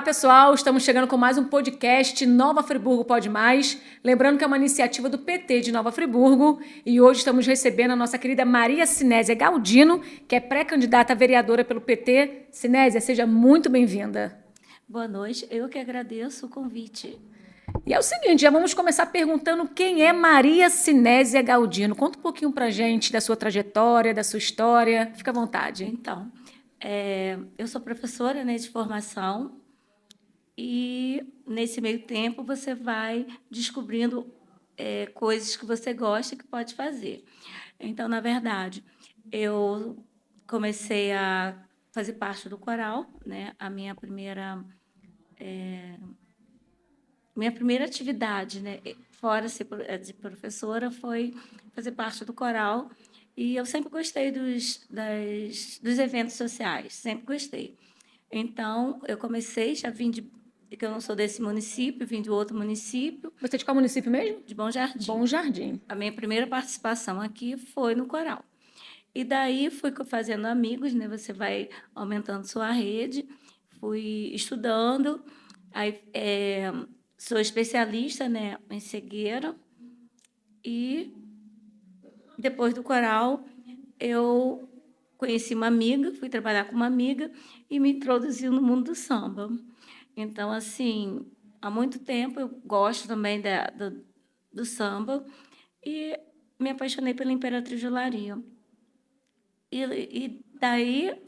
pessoal, estamos chegando com mais um podcast Nova Friburgo Pode Mais. Lembrando que é uma iniciativa do PT de Nova Friburgo e hoje estamos recebendo a nossa querida Maria Sinésia Galdino, que é pré-candidata a vereadora pelo PT. Sinésia, seja muito bem-vinda. Boa noite, eu que agradeço o convite. E é o seguinte, já vamos começar perguntando quem é Maria Sinésia Galdino. Conta um pouquinho pra gente da sua trajetória, da sua história. Fica à vontade. Então, eu sou professora, né, de formação e, nesse meio tempo, você vai descobrindo coisas que você gosta e que pode fazer. Então, na verdade, eu comecei a fazer parte do coral, né? A minha primeira atividade, né, fora ser de professora, foi fazer parte do coral. E eu sempre gostei dos eventos sociais, sempre gostei. Então, eu comecei, já vim que eu não sou desse município, vim de outro município, Você é de qual município mesmo? de Bom Jardim. Bom Jardim. A minha primeira participação aqui foi no coral. E daí fui fazendo amigos, né? Você vai aumentando sua rede, fui estudando, aí sou especialista, né, em cegueira. E depois do coral, eu conheci uma amiga, fui trabalhar com uma amiga e me introduziu no mundo do samba. Então, assim, há muito tempo eu gosto também do samba e me apaixonei pela Imperatriz de Olaria. E daí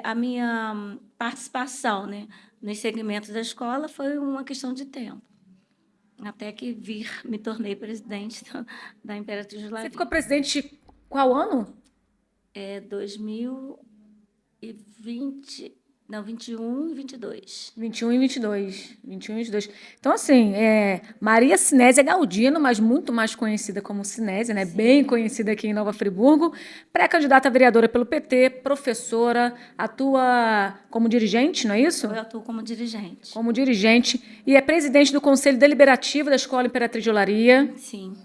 a minha participação, né, nos segmentos da escola foi uma questão de tempo. Até que me tornei presidente da Imperatriz de Você Olaria. ficou presidente qual ano? 2020, não, 21 e 22. 21 e 22. 21 e 22. Então, assim, Maria Sinésia Galdino, mas muito mais conhecida como Sinésia, né? Sim. Bem conhecida aqui em Nova Friburgo, pré-candidata a vereadora pelo PT, professora, atua como dirigente, não é isso? Eu atuo como dirigente. Como dirigente, e é presidente do Conselho Deliberativo da Escola Imperatriz de Olaria, Sim.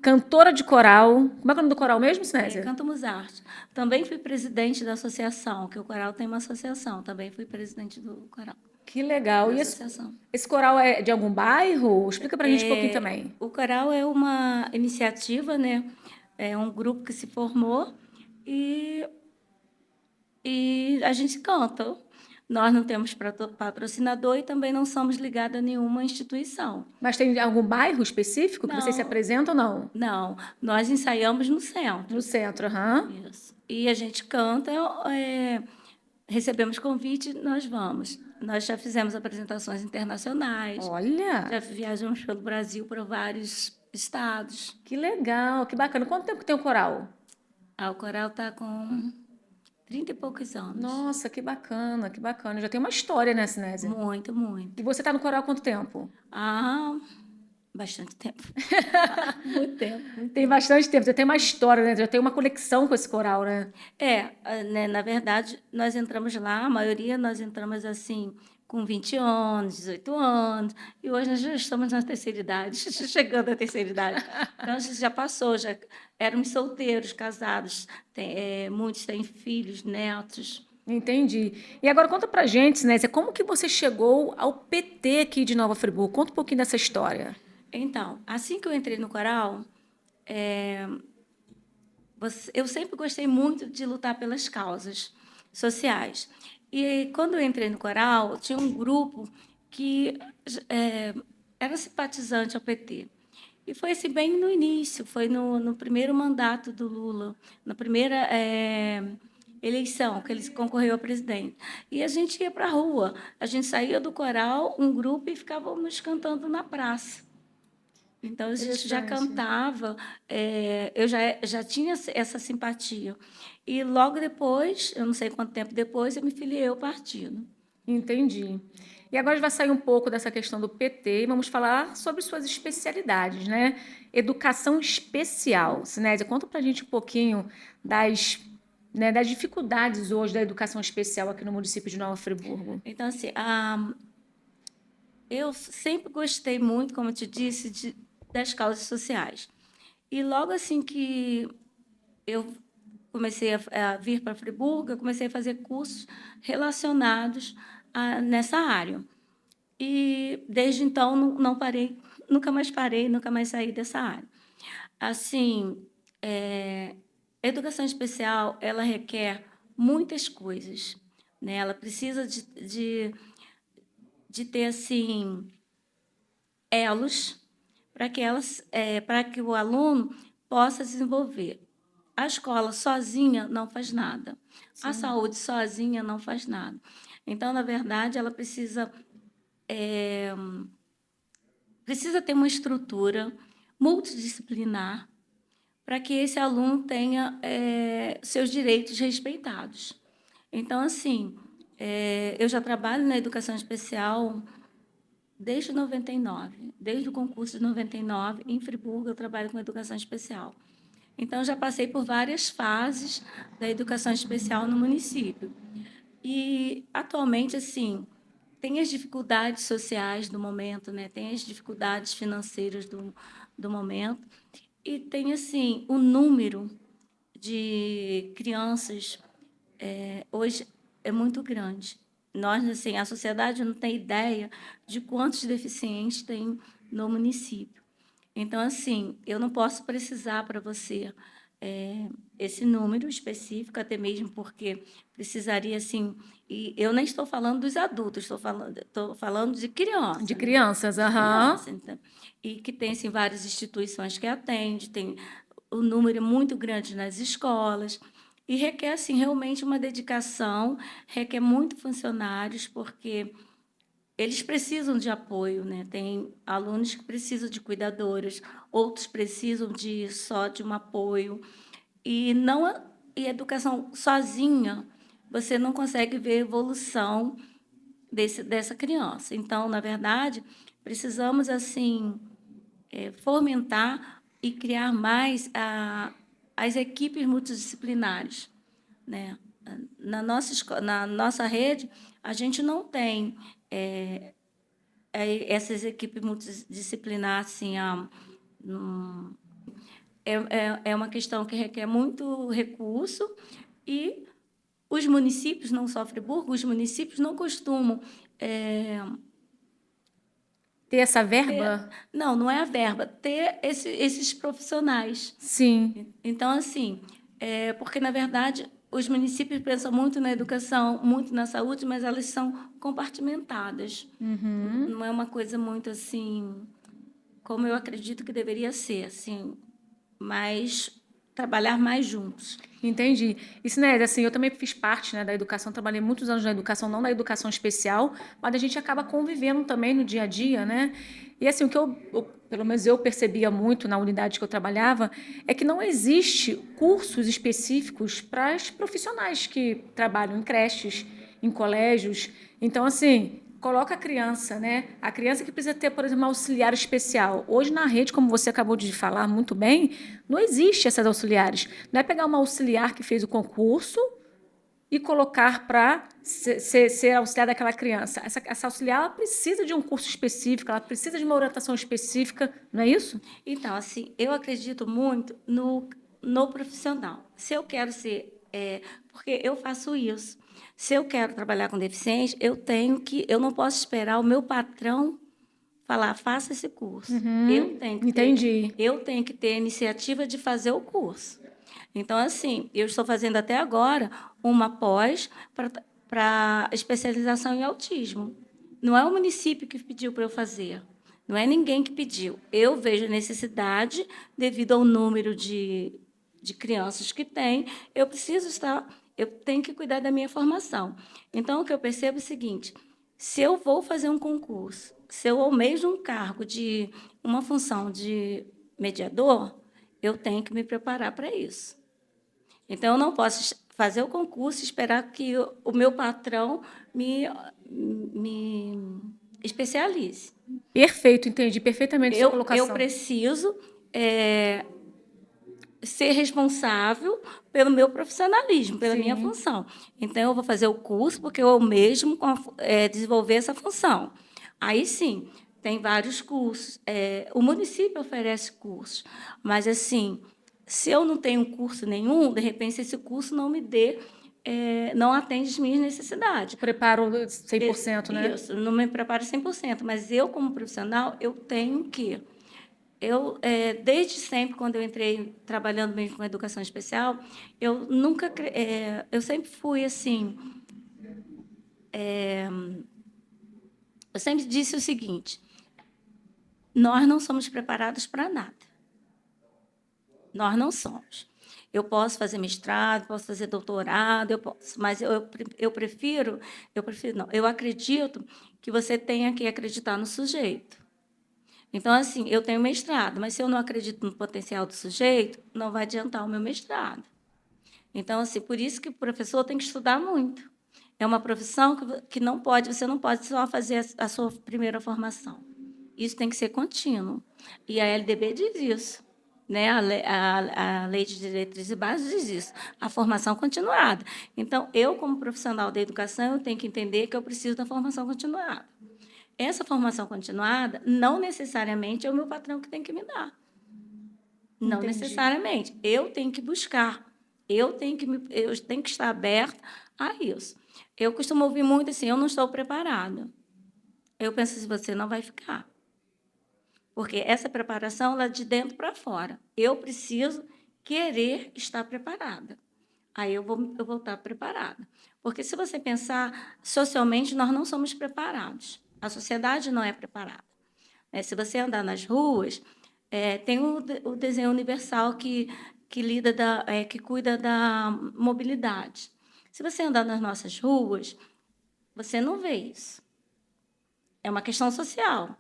cantora de coral. Como é que é o nome do coral mesmo, Sinésia? Canto Musarte. Também fui presidente da associação, que o coral tem uma associação. Também fui presidente do coral. Que legal. Da E associação. esse coral é de algum bairro? Explica pra gente um pouquinho também. O coral é uma iniciativa, né? É um grupo que se formou e, e a gente canta. Nós não temos patrocinador e também não somos ligados a nenhuma instituição. Mas tem algum bairro específico que vocês se Não, apresentam ou não? não. Nós ensaiamos no centro. No centro, aham. Isso. E a gente canta, recebemos convite, nós vamos. Nós já fizemos apresentações internacionais, Olha, já viajamos pelo Brasil para vários estados. que legal, que bacana. Quanto tempo que tem o coral? O coral está com 30 e poucos anos. Nossa, que bacana, que bacana. Já tem uma história, né, Sinésia? Muito, muito. E você tá no coral há quanto tempo? Bastante tempo. Muito tempo. Tem bastante tempo, já tem uma história, né? Já tem uma conexão com esse coral, né? Né, na verdade, nós entramos lá, a maioria nós entramos assim com 20 anos, 18 anos, e hoje nós já estamos na terceira idade, chegando à terceira idade. Então, a gente já passou, já éramos solteiros, casados, muitos têm filhos, netos. Entendi. E agora conta pra gente, Sinésia, como que você chegou ao PT aqui de Nova Friburgo? Conta um pouquinho dessa história. Então, assim que eu entrei no coral, eu sempre gostei muito de lutar pelas causas sociais. E quando eu entrei no coral, tinha um grupo que era simpatizante ao PT. E foi assim, bem no início, foi no primeiro mandato do Lula, na primeira eleição que ele concorreu a presidente. E a gente ia para a rua, a gente saía do coral, um grupo, e ficávamos cantando na praça. Então, a gente já cantava, eu já tinha essa simpatia. E logo depois, eu não sei quanto tempo depois, eu me filiei ao partido. Entendi. E agora a gente vai sair um pouco dessa questão do PT e vamos falar sobre suas especialidades, né? Educação especial. Sinésia, conta pra gente um pouquinho das dificuldades hoje da educação especial aqui no município de Nova Friburgo. Então, assim, eu sempre gostei muito, como eu te disse, das causas sociais. E logo assim que eu comecei a vir para Friburgo, eu comecei a fazer cursos relacionados nessa área. E desde então não parei, nunca mais parei, nunca mais saí dessa área. Assim, a educação especial, ela requer muitas coisas, né? Ela precisa de ter, assim, elos para que o aluno possa desenvolver. A escola sozinha não faz nada. A Sim. saúde sozinha não faz nada. Então, na verdade, ela precisa ter uma estrutura multidisciplinar para que esse aluno tenha seus direitos respeitados. Então, assim, eu já trabalho na educação especial desde 99, desde o concurso de 99, em Friburgo, eu trabalho com educação especial. Então, já passei por várias fases da educação especial no município. E, atualmente, assim, tem as dificuldades sociais do momento, né? Tem as dificuldades financeiras do momento, e tem, assim, o número de crianças hoje é muito grande. Nós, assim, a sociedade não tem ideia de quantos deficientes tem no município. Então, assim, eu não posso precisar para você esse número específico, até mesmo porque precisaria, assim, e eu nem estou falando dos adultos, estou falando de De criança, né? crianças, De aham. criança, então, e que tem, assim, várias instituições que atende, tem o número é muito grande nas escolas, e requer, assim, realmente uma dedicação, requer muito funcionários, porque eles precisam de apoio, né? Tem alunos que precisam de cuidadoras, outros precisam só de um apoio. E não e educação sozinha, você não consegue ver evolução dessa criança. Então, na verdade, precisamos assim fomentar e criar mais as equipes multidisciplinares, né? Na nossa rede, a gente não tem essas equipes multidisciplinares assim, é uma questão que requer muito recurso e os municípios, não só Friburgo, os municípios não costumam Ter essa ter, verba? não é a verba, ter esses profissionais. Sim. Então, assim, porque, na verdade, os municípios pensam muito na educação, muito na saúde, mas elas são compartimentadas. Uhum. Não é uma coisa muito assim, como eu acredito que deveria ser, assim, mas trabalhar mais juntos. Entendi. Isso, né, assim, eu também fiz parte, né, da educação, trabalhei muitos anos na educação, não na educação especial, mas a gente acaba convivendo também no dia a dia, né? E assim, o que pelo menos eu percebia muito na unidade que eu trabalhava, é que não existe cursos específicos para os profissionais que trabalham em creches, em colégios. Então, assim, coloca a criança, né? A criança que precisa ter, por exemplo, um auxiliar especial. Hoje na rede, como você acabou de falar muito bem, não existe essas auxiliares. Não é pegar uma auxiliar que fez o concurso e colocar para ser auxiliar daquela criança. Essa auxiliar ela precisa de um curso específico, ela precisa de uma orientação específica, não é isso? Então, assim, eu acredito muito no profissional. Se eu quero ser, porque eu faço isso. Se eu quero trabalhar com deficiente, eu não posso esperar o meu patrão falar, faça esse curso. Uhum, entendi. Eu tenho que ter a iniciativa de fazer o curso. Então, assim, eu estou fazendo até agora uma pós para especialização em autismo. Não é o município que pediu para eu fazer, não é ninguém que pediu. Eu vejo a necessidade, devido ao número de crianças que tem, eu tenho que cuidar da minha formação. Então, o que eu percebo é o seguinte: se eu vou fazer um concurso, se eu almejo um cargo de uma função de mediador, eu tenho que me preparar para isso. Então, eu não posso fazer o concurso e esperar que o meu patrão me especialize. Perfeito, entendi perfeitamente a sua Eu colocação. preciso ser responsável pelo meu profissionalismo, pela minha Sim. função. Então, eu vou fazer o curso porque eu mesmo desenvolver essa função. Aí sim, tem vários cursos. O município oferece cursos, mas assim, se eu não tenho curso nenhum, de repente esse curso não me dê não atende as minhas necessidades. Preparo 100%, né? Isso, não me preparo 100%, mas eu, como profissional, eu tenho que... desde sempre, quando eu entrei trabalhando mesmo com educação especial, eu nunca... eu sempre fui assim... eu sempre disse o seguinte: nós não somos preparados para nada. Nós não somos. Eu posso fazer mestrado, posso fazer doutorado, mas não, eu acredito que você tenha que acreditar no sujeito. Então, assim, eu tenho mestrado, mas se eu não acredito no potencial do sujeito, não vai adiantar o meu mestrado. Então, assim, por isso que o professor tem que estudar muito. É uma profissão que não pode, você não pode só fazer a sua primeira formação. Isso tem que ser contínuo. E a LDB diz isso. Né? A Lei de Diretrizes e Bases diz isso, a formação continuada. Então, eu, como profissional da educação, eu tenho que entender que eu preciso da formação continuada. Essa formação continuada, não necessariamente é o meu patrão que tem que me dar. Não Entendi. necessariamente. Eu tenho que buscar. Eu tenho que estar aberta a isso. Eu costumo ouvir muito assim: eu não estou preparada. Eu penso assim: você não vai ficar. Porque essa preparação ela é de dentro para fora. Eu preciso querer estar preparada. Aí eu vou estar preparada. Porque se você pensar socialmente, nós não somos preparados. A sociedade não é preparada. Se você andar nas ruas, tem o desenho universal que cuida da mobilidade. Se você andar nas nossas ruas, você não vê isso. É uma questão social.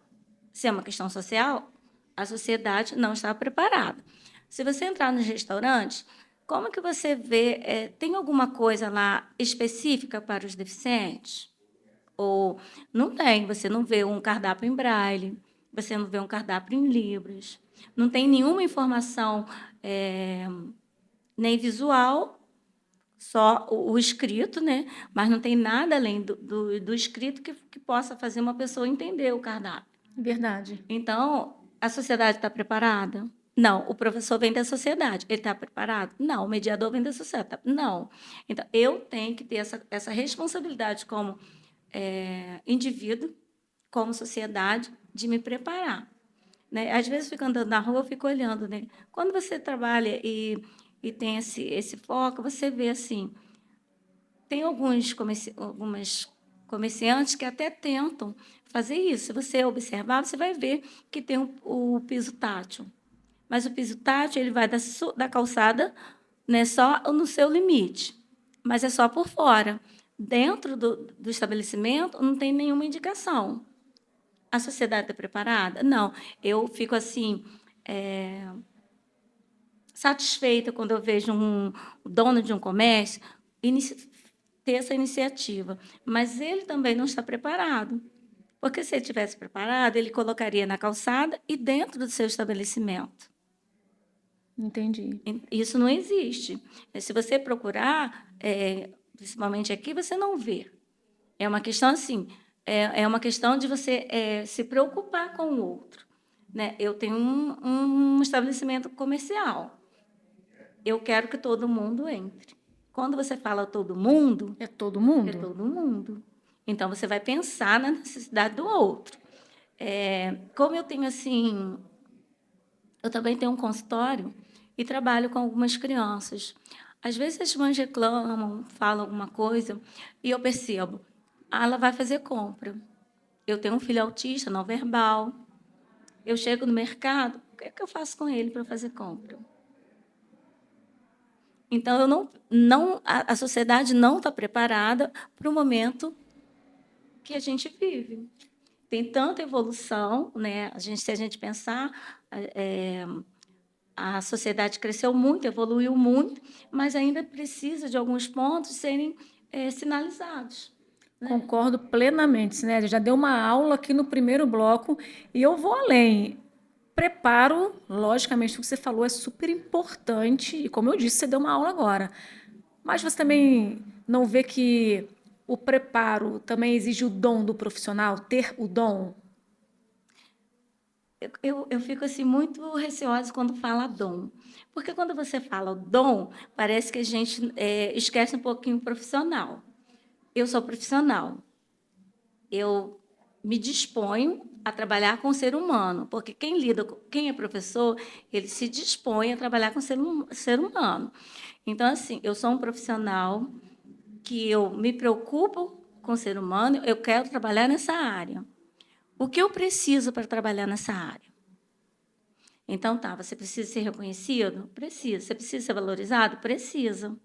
Se é uma questão social, a sociedade não está preparada. Se você entrar nos restaurantes, como que você vê? Tem alguma coisa lá específica para os deficientes? Ou não tem? Você não vê um cardápio em braille, você não vê um cardápio em libras, não tem nenhuma informação nem visual, só o escrito, né? Mas não tem nada além do escrito que possa fazer uma pessoa entender o cardápio. Verdade. Então, a sociedade está preparada? Não. O professor vem da sociedade. Ele está preparado? Não. O mediador vem da sociedade? Não. Então, eu tenho que ter essa responsabilidade como indivíduo, como sociedade, de me preparar. Né? Às vezes, fico andando na rua, eu fico olhando. Né? Quando você trabalha e tem esse foco, você vê assim, tem algumas comerciantes que até tentam fazer isso. Se você observar, você vai ver que tem o piso tátil. Mas o piso tátil ele vai da calçada, né, só no seu limite, mas é só por fora. Dentro do estabelecimento não tem nenhuma indicação. A sociedade está preparada? Não. Eu fico assim satisfeita quando eu vejo o dono de um comércio ter essa iniciativa, mas ele também não está preparado. Porque se ele tivesse preparado, ele colocaria na calçada e dentro do seu estabelecimento. Entendi. Isso não existe. Se você procurar, principalmente aqui, você não vê. É uma questão assim, é uma questão de você se preocupar com o outro. Né? Eu tenho um estabelecimento comercial. Eu quero que todo mundo entre. Quando você fala todo mundo, É todo mundo? é todo mundo. Então, você vai pensar na necessidade do outro. Como eu tenho, assim... Eu também tenho um consultório e trabalho com algumas crianças. Às vezes, as mães reclamam, falam alguma coisa, e eu percebo. Ela vai fazer compra. Eu tenho um filho autista, não verbal. Eu chego no mercado, o que é que eu faço com ele para fazer compra? Então, a sociedade não está preparada para o momento que a gente vive. Tem tanta evolução, né? Se a gente pensar, a sociedade cresceu muito, evoluiu muito, mas ainda precisa de alguns pontos serem sinalizados. Né? Concordo plenamente, Sinésia. Já deu uma aula aqui no primeiro bloco e eu vou além. Preparo, logicamente, o que você falou é super importante e, como eu disse, você deu uma aula agora. Mas você também não vê que o preparo também exige o dom do profissional, ter o dom? eu fico assim muito receosa quando fala dom, porque quando você fala dom, parece que a gente esquece um pouquinho o profissional. Eu sou profissional, eu me disponho a trabalhar com o ser humano, porque quem é professor, ele se dispõe a trabalhar com o ser humano. Então, assim, eu sou um profissional que eu me preocupo com o ser humano, eu quero trabalhar nessa área. O que eu preciso para trabalhar nessa área? Então, tá, você precisa ser reconhecido? Precisa. Você precisa ser valorizado? Precisa.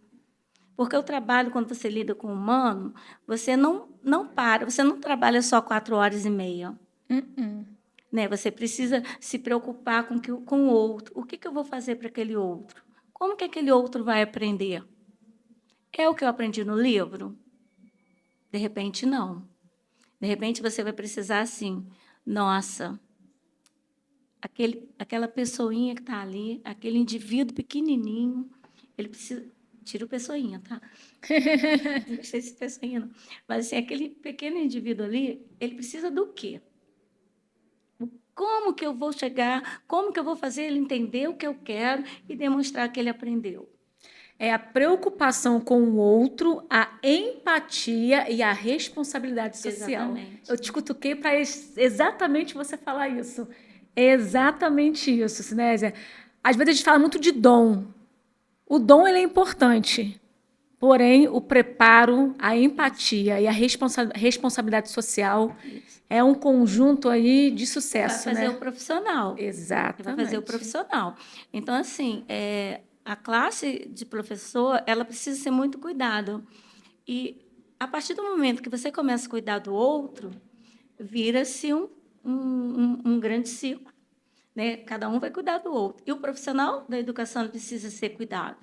Porque o trabalho, quando você lida com o humano, você não para, você não trabalha só 4 horas e meia. Uh-uh. Né? Você precisa se preocupar com o outro. O que eu vou fazer para aquele outro? Como que aquele outro vai aprender? É o que eu aprendi no livro? De repente, não. De repente, você vai precisar assim, nossa, aquela pessoinha que está ali, aquele indivíduo pequenininho, ele precisa. Tira o pessoinha, tá? Não gostei desse pessoinha, não. Mas assim, aquele pequeno indivíduo ali, ele precisa do quê? Como que eu vou chegar? Como que eu vou fazer ele entender o que eu quero e demonstrar que ele aprendeu? É a preocupação com o outro, a empatia e a responsabilidade social. Exatamente. Eu te cutuquei para exatamente você falar isso. É exatamente isso, Sinésia. Às vezes a gente fala muito de dom. O dom ele é importante, porém o preparo, a empatia e a responsabilidade social Isso. é um conjunto aí de Que vai sucesso, fazer o né? profissional. Que vai fazer o Exatamente. profissional. Então, assim, a classe de professor, ela precisa ser muito cuidada. E a partir do momento que você começa a cuidar do outro, vira-se um grande ciclo, né? Cada um vai cuidar do outro. E o profissional da educação precisa ser cuidado.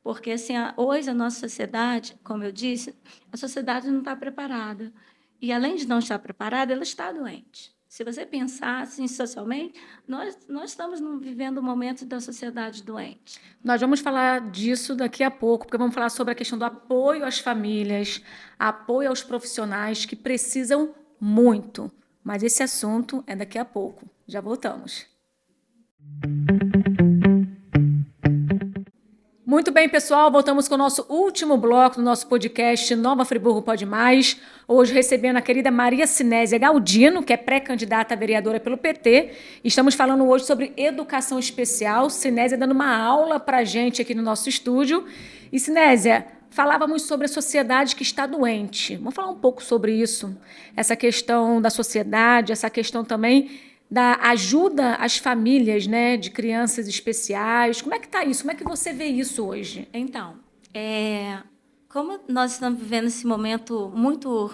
Porque, assim, hoje a nossa sociedade, como eu disse, a sociedade não está preparada. E, além de não estar preparada, ela está doente. Se você pensar assim socialmente, nós estamos vivendo um momento da sociedade doente. Nós vamos falar disso daqui a pouco, porque vamos falar sobre a questão do apoio às famílias, apoio aos profissionais que precisam muito. Mas esse assunto é daqui a pouco. Já voltamos. Muito bem, pessoal, voltamos com o nosso último bloco do nosso podcast Nova Friburgo Pode Mais. Hoje recebendo a querida Maria Sinésia Galdino, que é pré-candidata a vereadora pelo PT. Estamos falando hoje sobre educação especial. Sinésia dando uma aula para a gente aqui no nosso estúdio. E Sinésia, falávamos sobre a sociedade que está doente. Vamos falar um pouco sobre isso. Essa questão da sociedade, essa questão também da ajuda às famílias, né, de crianças especiais. Como é que está isso? Como é que você vê isso hoje? Então, como nós estamos vivendo esse momento muito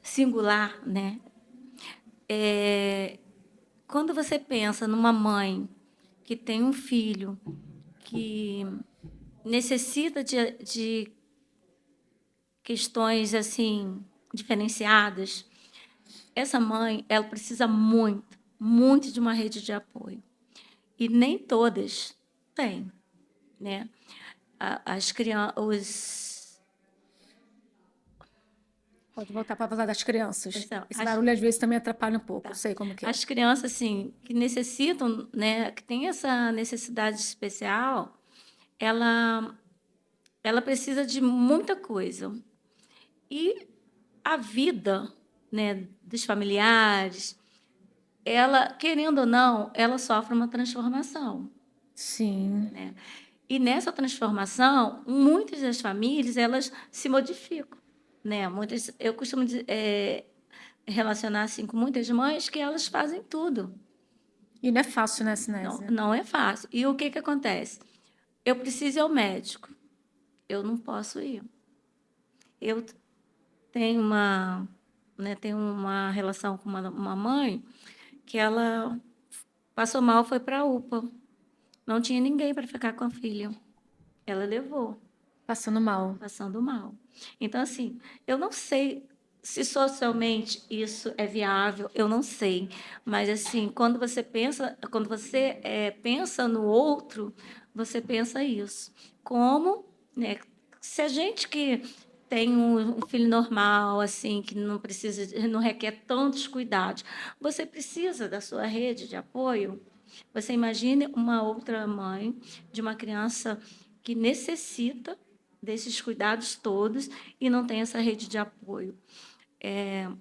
singular, né? Quando você pensa numa mãe que tem um filho que necessita de questões assim diferenciadas, essa mãe ela precisa muito, muito de uma rede de apoio. E nem todas têm, né? As crianças, Pode voltar para falar das crianças. então, Esse barulho às vezes também atrapalha um pouco, eu tá. sei como que é. As crianças assim que necessitam, né, que têm essa necessidade especial, ela ela precisa de muita coisa. E a vida, né, dos familiares, ela, querendo ou não, ela sofre uma transformação, Sim. né? E nessa transformação, muitas das famílias, elas se modificam, né? Muitas, eu costumo relacionar assim com muitas mães que elas fazem tudo. E não é fácil, né, Não, Sinésia? não é fácil. E o que que acontece? Eu preciso ir ao médico. Eu não posso ir. Eu tenho tenho uma relação com uma mãe que ela passou mal, foi para a UPA. Não tinha ninguém para ficar com a filha. Ela levou, Passando mal. passando mal. Então, assim, eu não sei se socialmente isso é viável, eu não sei. Mas, assim, quando você pensa no outro, você pensa isso. Como, né? Se a gente que tem um filho normal, assim, que não precisa, não requer tantos cuidados. Você precisa da sua rede de apoio. Você imagine uma outra mãe de uma criança que necessita desses cuidados todos e não tem essa rede de apoio.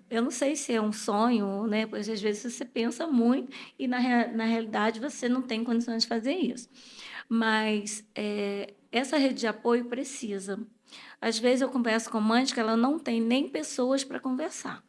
Eu não sei se é um sonho, né? Pois às vezes você pensa muito e na realidade você não tem condições de fazer isso. Mas essa rede de apoio precisa. Às vezes eu converso com mães que ela não tem nem pessoas para conversar.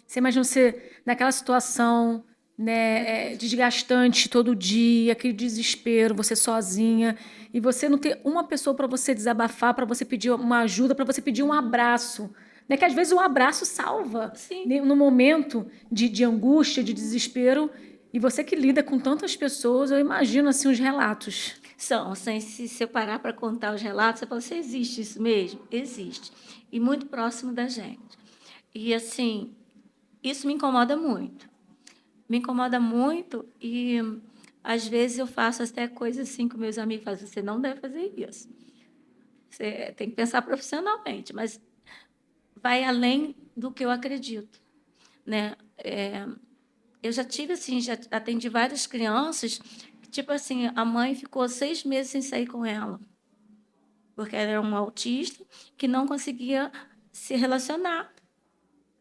Você imagina você naquela situação, né, desgastante todo dia, aquele desespero, você sozinha, e você não ter uma pessoa para você desabafar, para você pedir uma ajuda, para você pedir um abraço. Né, que às vezes o abraço salva, Sim. né, no momento de angústia, de desespero. E você que lida com tantas pessoas, eu imagino assim os relatos. São, sem se separar para contar os relatos, você fala, você existe isso mesmo? Existe. E muito próximo da gente. E assim, isso me incomoda muito. Me incomoda muito e às vezes eu faço até coisas assim com meus amigos, fazem, você não deve fazer isso. Você tem que pensar profissionalmente, mas vai além do que eu acredito, né? Eu já tive assim, já atendi várias crianças que, tipo assim, a mãe ficou 6 meses sem sair com ela, porque ela era uma autista que não conseguia se relacionar,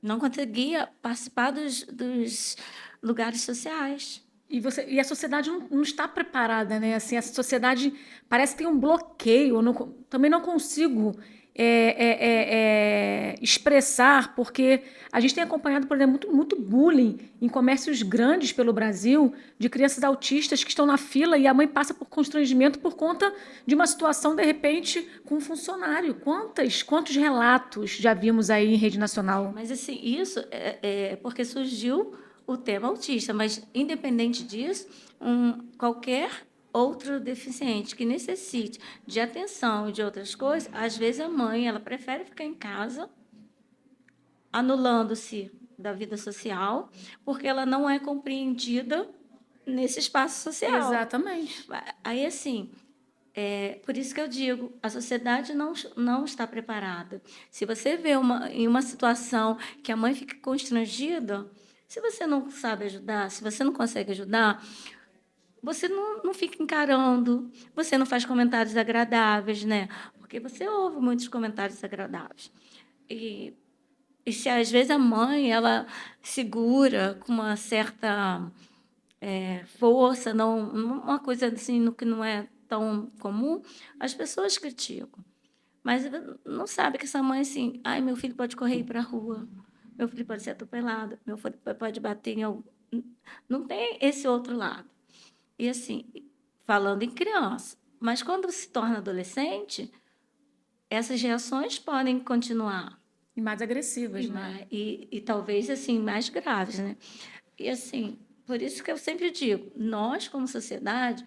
não conseguia participar dos lugares sociais. E a sociedade não está preparada, né? Assim, a sociedade parece que tem um bloqueio. Eu também não consigo expressar, porque a gente tem acompanhado, por exemplo, muito bullying em comércios grandes pelo Brasil, de crianças autistas que estão na fila e a mãe passa por constrangimento por conta de uma situação, de repente, com um funcionário. Quantos relatos já vimos aí em rede nacional? Mas assim, isso é porque surgiu o tema autista, mas independente disso, qualquer outro deficiente que necessite de atenção e de outras coisas, às vezes a mãe ela prefere ficar em casa, anulando-se da vida social, porque ela não é compreendida nesse espaço social. Exatamente. Aí assim, por isso que eu digo, a sociedade não está preparada. Se você vê em uma situação que a mãe fica constrangida, se você não sabe ajudar, se você não consegue ajudar, você não fica encarando, você não faz comentários agradáveis, né? Porque você ouve muitos comentários agradáveis. E, e se às vezes a mãe ela segura com uma certa força, não, uma coisa assim no que não é tão comum, as pessoas criticam. Mas não sabe que essa mãe assim, ai, meu filho pode correr para a rua, meu filho pode ser atropelado, meu filho pode bater em algum... Não tem esse outro lado. E assim, falando em criança, mas quando se torna adolescente, essas reações podem continuar. E mais agressivas, E, né? e talvez assim mais graves, né? E assim, por isso que eu sempre digo, nós como sociedade,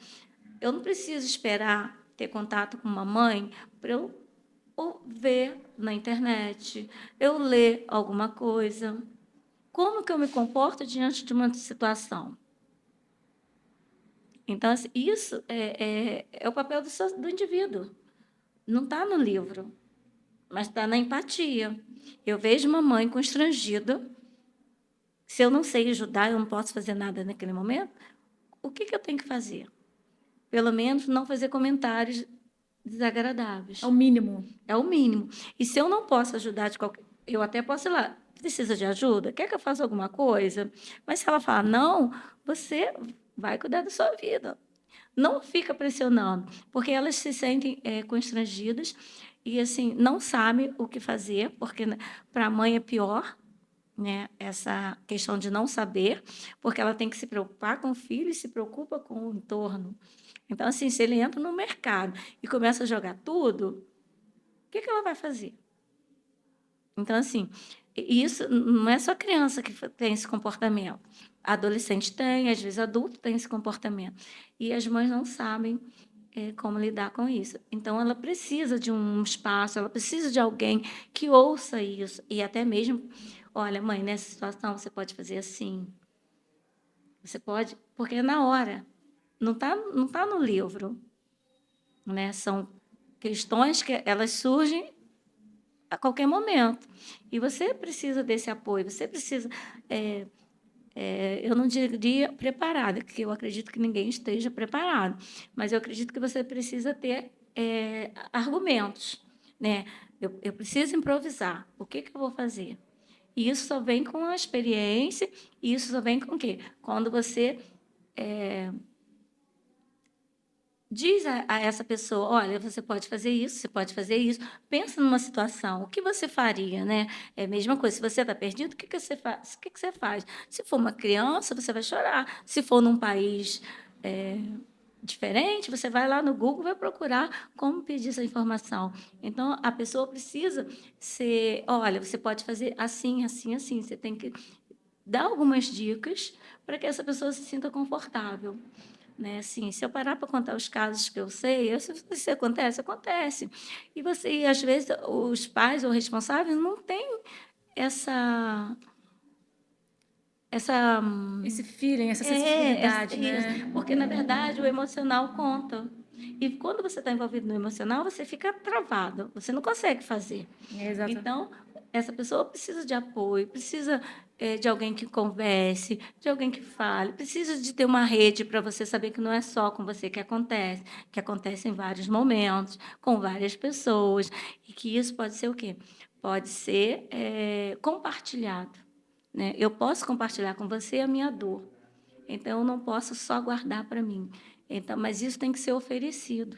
eu não preciso esperar ter contato com uma mãe para eu ou ver na internet, eu ler alguma coisa. Como que eu me comporto diante de uma situação? Então, assim, isso é o papel do indivíduo. Não está no livro, mas está na empatia. Eu vejo uma mãe constrangida. Se eu não sei ajudar, eu não posso fazer nada naquele momento. O que, que eu tenho que fazer? Pelo menos não fazer comentários É o desagradáveis. mínimo. É o mínimo. E se eu não posso ajudar de qualquer... Eu até posso ir lá, precisa de ajuda? Quer que eu faça alguma coisa? Mas se ela falar não, você vai cuidar da sua vida. Não fica pressionando, porque elas se sentem constrangidas e assim não sabem o que fazer, porque para a mãe é pior, né, essa questão de não saber, porque ela tem que se preocupar com o filho e se preocupa com o entorno. Então, assim, se ele entra no mercado e começa a jogar tudo, o que, que ela vai fazer? Então, assim, isso não é só criança que tem esse comportamento. Adolescente tem, às vezes adulto tem esse comportamento. E as mães não sabem como lidar com isso. Então, ela precisa de um espaço, ela precisa de alguém que ouça isso. E até mesmo, olha, mãe, nessa situação você pode fazer assim. Você pode, porque é na hora. Não tá no livro, né? São questões que elas surgem a qualquer momento. E você precisa desse apoio, você precisa, eu não diria preparada, porque eu acredito que ninguém esteja preparado, mas eu acredito que você precisa ter argumentos, né? Eu preciso improvisar. O que eu vou fazer? E isso só vem com a experiência, e isso só vem com o quê? Quando você diz a essa pessoa, olha, você pode fazer isso, você pode fazer isso. Pensa numa situação, o que você faria, né? É a mesma coisa, se você está perdido, o que você faz? O que você faz? Se for uma criança, você vai chorar. Se for num país diferente, você vai lá no Google, vai procurar como pedir essa informação. Então, a pessoa precisa ser, olha, você pode fazer assim, assim, assim. Você tem que dar algumas dicas para que essa pessoa se sinta confortável. Né? Assim, se eu parar para contar os casos que eu sei, se acontece, acontece. E às vezes, os pais ou responsáveis não têm essa essa Esse feeling, essa essa sensibilidade, isso, né? porque na verdade o emocional conta. E quando você está envolvido no emocional, você fica travado, você não consegue fazer. Exato. Então, essa pessoa precisa de apoio, precisa de alguém que converse, de alguém que fale, precisa de ter uma rede para você saber que não é só com você que acontece em vários momentos, com várias pessoas, e que isso pode ser o quê? Pode ser compartilhado. Né? Eu posso compartilhar com você a minha dor, então eu não posso só guardar para mim. Então, mas isso tem que ser oferecido.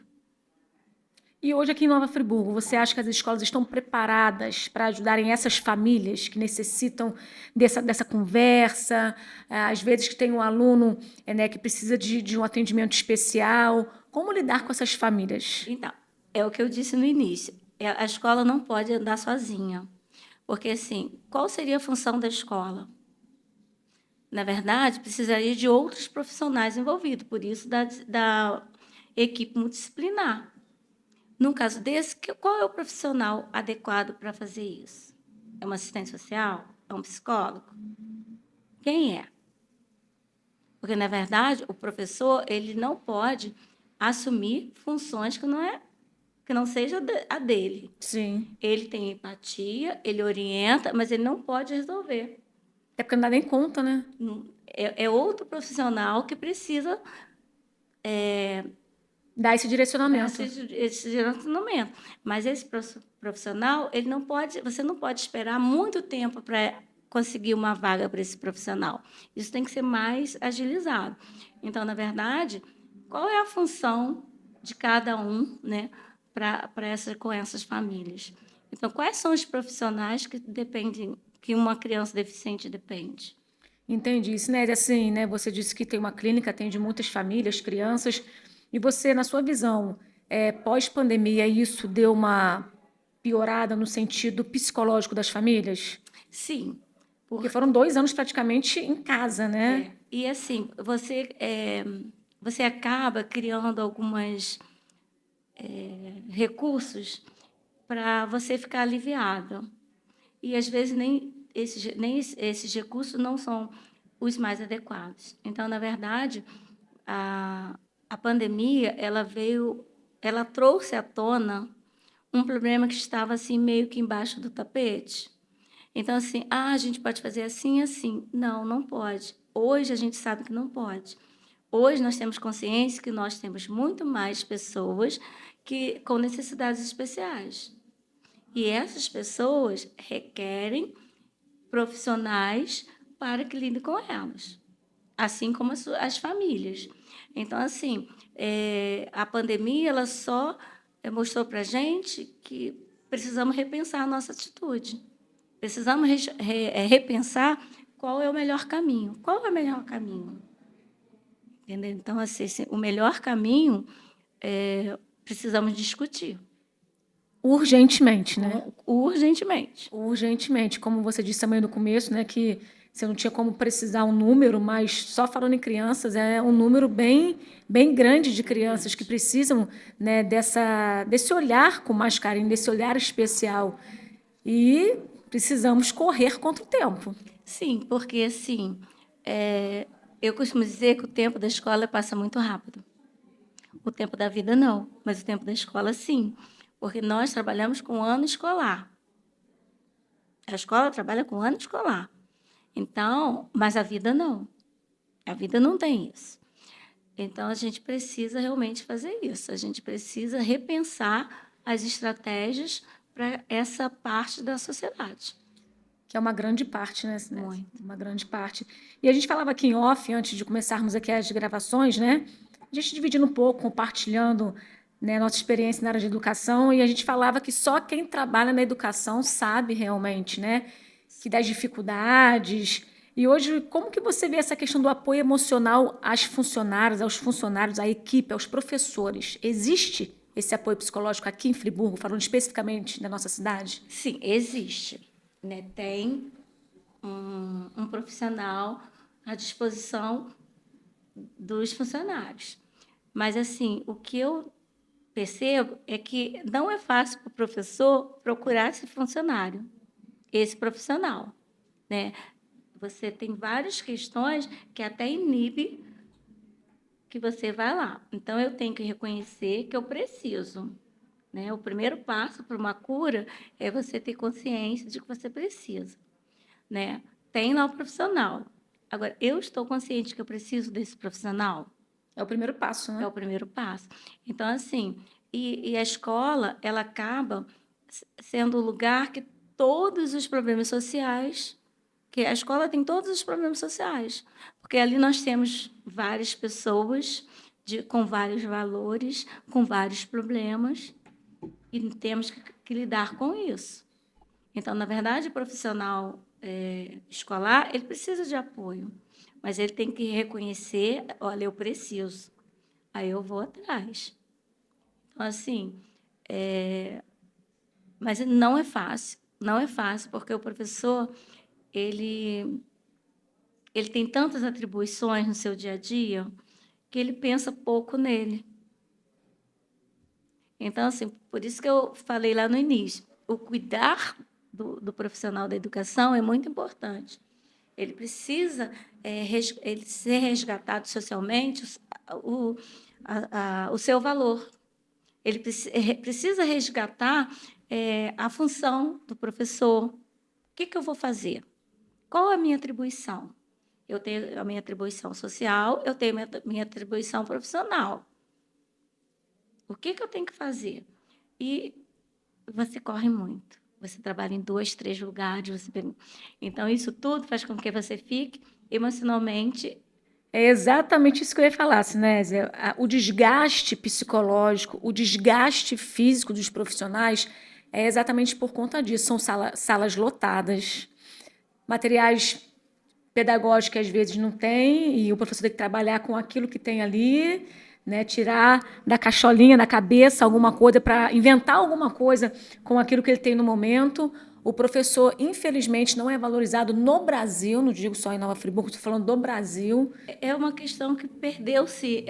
E hoje aqui em Nova Friburgo, você acha que as escolas estão preparadas para ajudarem essas famílias que necessitam dessa conversa? Às vezes que tem um aluno né, que precisa de um atendimento especial. Como lidar com essas famílias? Então, é o que eu disse no início. A escola não pode andar sozinha. Porque, assim, qual seria a função da escola? Na verdade, precisaria de outros profissionais envolvidos, por isso da equipe multidisciplinar. Num caso desse, qual é o profissional adequado para fazer isso? É um assistente social? É um psicólogo? Quem é? Porque, na verdade, o professor ele não pode assumir funções que não seja a dele. Sim. Ele tem empatia, ele orienta, mas ele não pode resolver. Até porque não dá nem conta, né? É outro profissional que precisa Dar esse dar direcionamento. esse direcionamento. Mas esse profissional, ele não pode, você não pode esperar muito tempo para conseguir uma vaga para esse profissional. Isso tem que ser mais agilizado. Então, na verdade, qual é a função de cada um, né, com essas famílias? Então, quais são os profissionais que dependem, que uma criança deficiente depende? Entendi. Isso, né? Assim, né? Você disse que tem uma clínica, atende muitas famílias, crianças. E você, na sua visão, pós-pandemia, isso deu uma piorada no sentido psicológico das famílias? Sim, Porque foram 2 anos praticamente em casa, né? e assim, você acaba criando alguns recursos para você ficar aliviado. E às vezes nem esses recursos não são os mais adequados. Então, na verdade, a pandemia ela trouxe à tona um problema que estava assim meio que embaixo do tapete. Então, assim, a gente pode fazer assim e assim. Não, não pode. Hoje a gente sabe que não pode. Hoje nós temos consciência que nós temos muito mais pessoas com necessidades especiais. E essas pessoas requerem profissionais para que lidem com elas, assim como as famílias. Então, assim, a pandemia ela só mostrou para a gente que precisamos repensar a nossa atitude. Precisamos repensar qual é o melhor caminho. Qual é o melhor caminho? Entendeu? Então, assim, o melhor caminho precisamos discutir Urgentemente, né? urgentemente. Urgentemente. Como você disse também no começo, né? Que você não tinha como precisar um número, mas só falando em crianças, é um número bem, bem grande de crianças que precisam, né, desse olhar com mais carinho, desse olhar especial. E precisamos correr contra o tempo. Sim, porque assim, eu costumo dizer que o tempo da escola passa muito rápido. O tempo da vida não, mas o tempo da escola sim, porque nós trabalhamos com o ano escolar. A escola trabalha com ano escolar. Então, mas a vida não. A vida não tem isso. Então, a gente precisa realmente fazer isso. A gente precisa repensar as estratégias para essa parte da sociedade. Que é uma grande parte, né? Muito. Uma grande parte. E a gente falava aqui em off, antes de começarmos aqui as gravações, né? A gente dividindo um pouco, compartilhando, né, nossa experiência na área de educação, e a gente falava que só quem trabalha na educação sabe realmente, né? Que das dificuldades. E hoje, como que você vê essa questão do apoio emocional às funcionárias, aos funcionários, à equipe, aos professores? Existe esse apoio psicológico aqui em Friburgo, falando especificamente da nossa cidade? Sim, existe. Né? Tem um profissional à disposição dos funcionários. Mas, assim, o que eu percebo é que não é fácil para o professor procurar esse funcionário, esse profissional, né? Você tem várias questões que até inibe que você vá lá. Então, eu tenho que reconhecer que eu preciso, né? O primeiro passo para uma cura é você ter consciência de que você precisa, né? Tem lá o profissional. Agora, eu estou consciente que eu preciso desse profissional? É o primeiro passo, É né? o primeiro passo. Então, assim, e a escola, ela acaba sendo o lugar que todos os problemas sociais, que a escola tem todos os problemas sociais, porque ali nós temos várias pessoas com vários valores, com vários problemas, e temos que lidar com isso. Então, na verdade, o profissional escolar, ele precisa de apoio, mas ele tem que reconhecer, olha, eu preciso. Aí eu vou atrás. Então, assim, mas não é fácil. Não é fácil, porque o professor, ele, ele tem tantas atribuições no seu dia a dia que ele pensa pouco nele. Então, assim, por isso que eu falei lá no início, o cuidar do profissional da educação é muito importante. Ele precisa ele ser resgatado socialmente o, o seu valor. Ele precisa resgatar a função do professor. O que eu vou fazer? Qual a minha atribuição? Eu tenho a minha atribuição social, eu tenho a minha atribuição profissional. O que eu tenho que fazer? E você corre muito. Você trabalha em 2, 3 lugares. Então, isso tudo faz com que você fique emocionalmente. É exatamente isso que eu ia falar, Sinésia. O desgaste psicológico, o desgaste físico dos profissionais é exatamente por conta disso. São salas lotadas, materiais pedagógicos que às vezes não tem, e o professor tem que trabalhar com aquilo que tem ali, né? Tirar da cacholinha, da cabeça alguma coisa para inventar alguma coisa com aquilo que ele tem no momento. O professor, infelizmente, não é valorizado no Brasil, não digo só em Nova Friburgo, estou falando do Brasil. É uma questão que perdeu-se.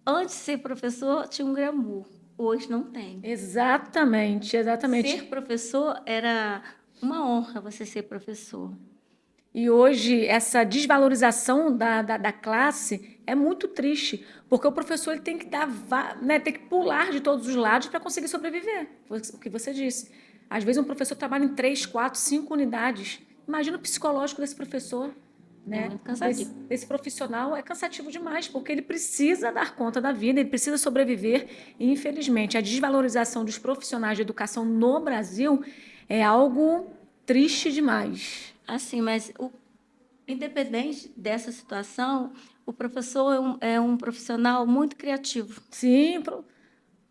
Antes de ser professor, tinha um glamour. Hoje não tem. Exatamente, exatamente. Ser professor era uma honra você ser professor. E hoje, essa desvalorização da classe é muito triste, porque o professor ele tem que dar, né, tem que pular de todos os lados para conseguir sobreviver. Foi o que você disse. Às vezes, um professor trabalha em 3, 4, 5 unidades. Imagina o psicológico desse professor, É né? muito cansativo. Desse profissional é cansativo demais, porque ele precisa dar conta da vida, ele precisa sobreviver. E, infelizmente, a desvalorização dos profissionais de educação no Brasil é algo triste demais. Assim, mas independente dessa situação, o professor é um profissional muito criativo. Sim,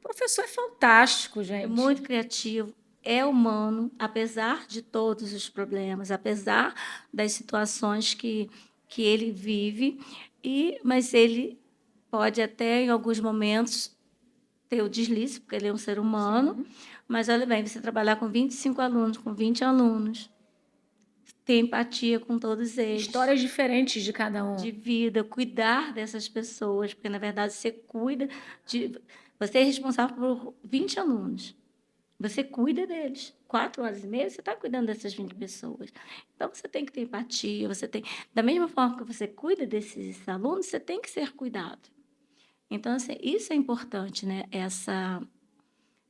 professor é fantástico, É gente. muito criativo, é humano, apesar de todos os problemas, apesar das situações que ele vive, mas ele pode até, em alguns momentos, ter o deslize, porque ele é um ser humano, mas olha bem, você trabalhar com 25 alunos, com 20 alunos, ter empatia com todos eles, Histórias diferentes de cada um. de vida, cuidar dessas pessoas, porque, na verdade, você cuida de... Você é responsável por 20 alunos. Você cuida deles. 4 horas e meia, você está cuidando dessas 20 pessoas. Então, você tem que ter empatia, você tem... Da mesma forma que você cuida desses alunos, você tem que ser cuidado. Então, assim, isso é importante, né?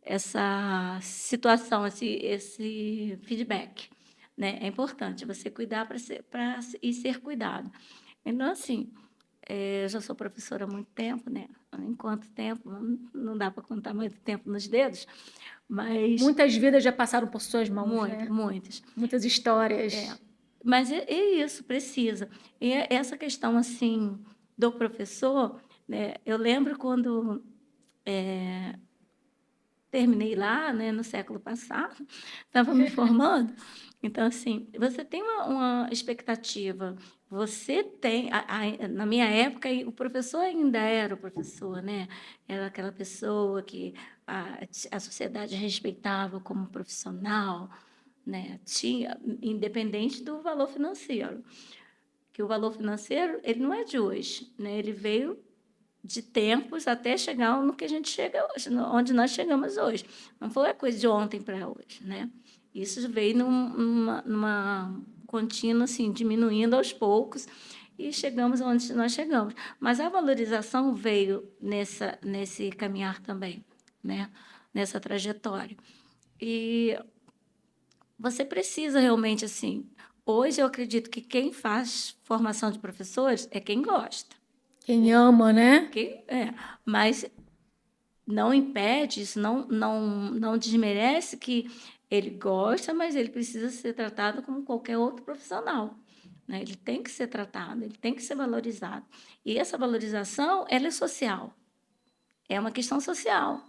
essa situação, esse feedback, né? É importante você cuidar para e ser cuidado. Então, assim, eu já sou professora há muito tempo, né? Em quanto tempo? Não dá para contar muito tempo nos dedos, mas Muitas vidas já passaram por suas mãos, né? muitas. Muitas É, histórias. mas é isso, precisa. E essa questão, assim, do professor, né? Eu lembro quando terminei lá, né, no século passado, estava me formando. Então, assim, você tem uma expectativa, você tem, na minha época, o professor ainda era o professor, né? Era aquela pessoa que a sociedade respeitava como profissional, né? Tinha, independente do valor financeiro, que o valor financeiro, ele não é de hoje, né? Ele veio de tempos até chegar no que a gente chega hoje, onde nós chegamos hoje. Não foi a coisa de ontem para hoje, né? Isso veio numa contínua, assim, diminuindo aos poucos e chegamos onde nós chegamos. Mas a valorização veio nesse caminhar também, né? Nessa trajetória. E você precisa realmente, assim, hoje eu acredito que quem faz formação de professores é quem gosta. Quem ama, né? Mas não impede, isso não desmerece que ele gosta, mas ele precisa ser tratado como qualquer outro profissional, né? Ele tem que ser tratado, ele tem que ser valorizado. E essa valorização, ela é social, é uma questão social,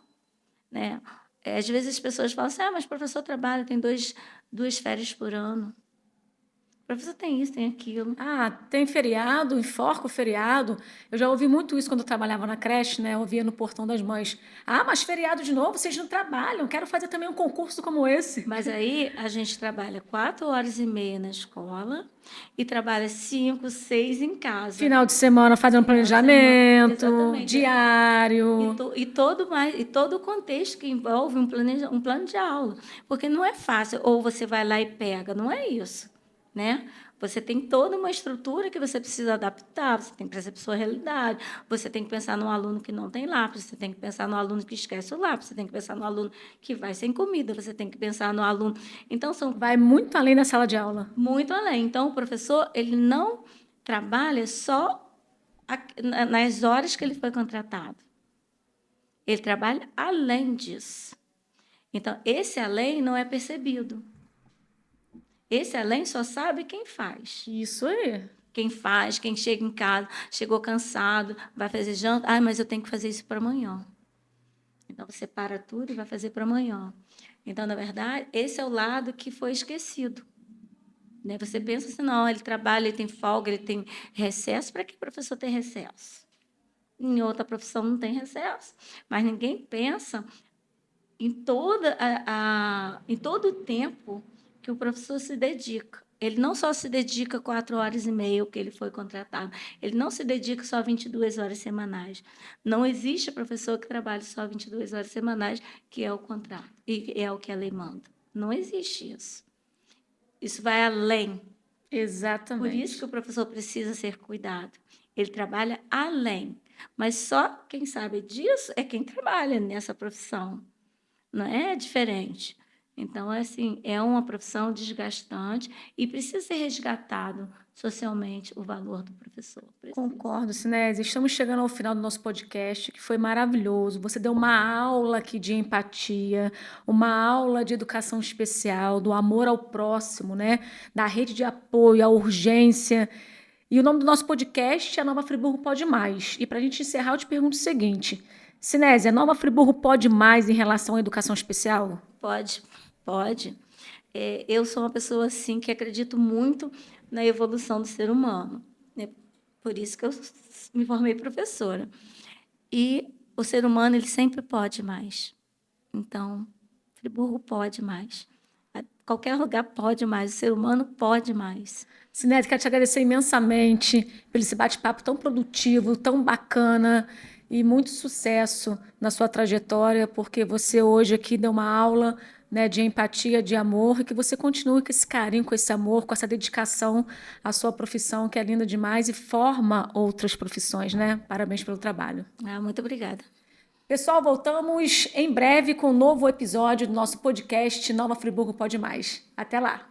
né? Às vezes as pessoas falam assim, mas o professor trabalha, tem duas férias por ano. O professor tem isso, tem aquilo. Ah, tem feriado, enforca o feriado. Eu já ouvi muito isso quando eu trabalhava na creche, né? Eu ouvia no portão das mães. Ah, mas feriado de novo, vocês não trabalham. Quero fazer também um concurso como esse. Mas aí a gente trabalha 4 horas e meia na escola e trabalha 5, 6 em casa. Final de semana fazendo Final de semana, planejamento, exatamente. diário. E todo o contexto que envolve um plano de aula. Porque não é fácil, ou você vai lá e pega, não é isso, né? Você tem toda uma estrutura que você precisa adaptar, você tem que trazer para a sua realidade, você tem que pensar no aluno que não tem lápis, você tem que pensar no aluno que esquece o lápis, você tem que pensar no aluno que vai sem comida, você tem que pensar no aluno. Então, são Vai muito além da sala de aula. muito além. Então, o professor, ele não trabalha só nas horas que ele foi contratado. Ele trabalha além disso. Então, esse além não é percebido. Esse além só sabe quem faz. Isso aí. Quem faz, quem chega em casa, chegou cansado, vai fazer janta. Ah, mas eu tenho que fazer isso para amanhã. Então, você para tudo e vai fazer para amanhã. Então, na verdade, esse é o lado que foi esquecido. Né? Você pensa assim, não, ele trabalha, ele tem folga, ele tem recesso. Para que o professor tem recesso? Em outra profissão não tem recesso. Mas ninguém pensa em todo o tempo que o professor se dedica. Ele não só se dedica 4 horas e meia, o que ele foi contratado. Ele não se dedica só 22 horas semanais. Não existe professor que trabalhe só 22 horas semanais, que é o contrato, e é o que a lei manda. Não existe isso. Isso vai além. Por isso que Exatamente. o professor precisa ser cuidado. Ele trabalha além. Mas só quem sabe disso é quem trabalha nessa profissão. Não é diferente. Então, assim, é uma profissão desgastante e precisa ser resgatado socialmente o valor do professor. Precisa. Concordo, Sinésio. Estamos chegando ao final do nosso podcast, que foi maravilhoso. Você deu uma aula aqui de empatia, uma aula de educação especial, do amor ao próximo, né? Da rede de apoio, a urgência. E o nome do nosso podcast é Nova Friburgo Pode Mais. E para a gente encerrar, eu te pergunto o seguinte: Sinésia, Nova Friburgo pode mais em relação à educação especial? Pode, pode. Eu sou uma pessoa assim que acredito muito na evolução do ser humano, né? Por isso que eu me formei professora. E o ser humano ele sempre pode mais. Então, Friburgo pode mais. Qualquer lugar pode mais. O ser humano pode mais. Sinésia, quero te agradecer imensamente pelo esse bate-papo tão produtivo, tão bacana e muito sucesso na sua trajetória, porque você hoje aqui deu uma aula, né, de empatia, de amor, e que você continue com esse carinho, com esse amor, com essa dedicação à sua profissão, que é linda demais e forma outras profissões, né? Parabéns pelo trabalho. Muito obrigada. Pessoal, voltamos em breve com um novo episódio do nosso podcast Nova Friburgo Pode Mais. Até lá!